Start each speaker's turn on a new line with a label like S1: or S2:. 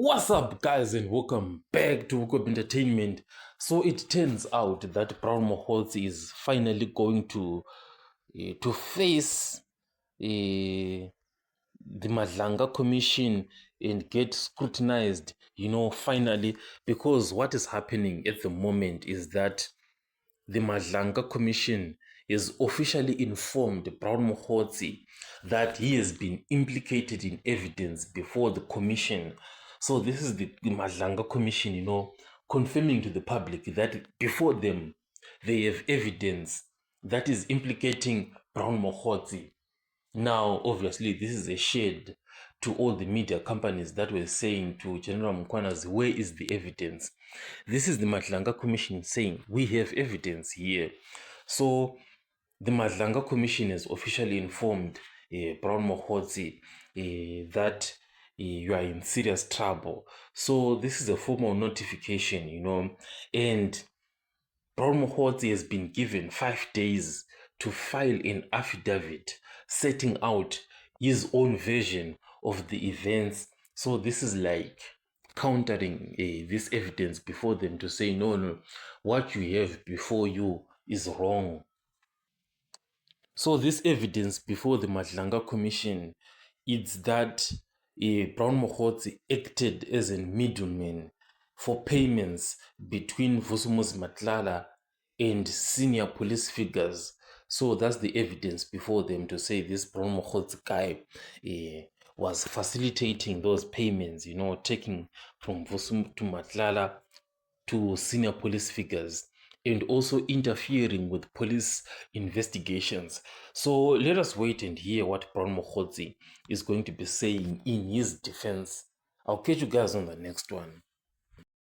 S1: What's up, guys, and welcome back to Wukub Entertainment. So it turns out that Brown Moholtsi is finally going to face the Madlanga Commission and get scrutinized. Finally, because what is happening at the moment is that the Madlanga Commission has officially informed Brown Moholtsi that he has been implicated in evidence before the commission. So this is the Madlanga Commission, confirming to the public that before them they have evidence that is implicating Brown Moholtsi. Now, obviously, this is a shade to all the media companies that were saying to General Mkwanas, where is the evidence? This is the Madlanga Commission saying, we have evidence here. So, the Madlanga Commission has officially informed Brown Moholtsi that you are in serious trouble. So, this is a formal notification, and Brown Moholtsi has been given 5 days to file an affidavit setting out his own version of the events. So this is like countering this evidence before them to say, no, what you have before you is wrong. So this evidence before the Madlanga Commission is that Brown Moholtsi acted as a middleman for payments between Vusumuzi Matlala and senior police figures. So that's the evidence before them to say this Brown Moholtsi guy was facilitating those payments, taking from Vusumuzi to Matlala to senior police figures and also interfering with police investigations. So let us wait and hear what Brown Moholtsi is going to be saying in his defense. I'll catch you guys on the next one.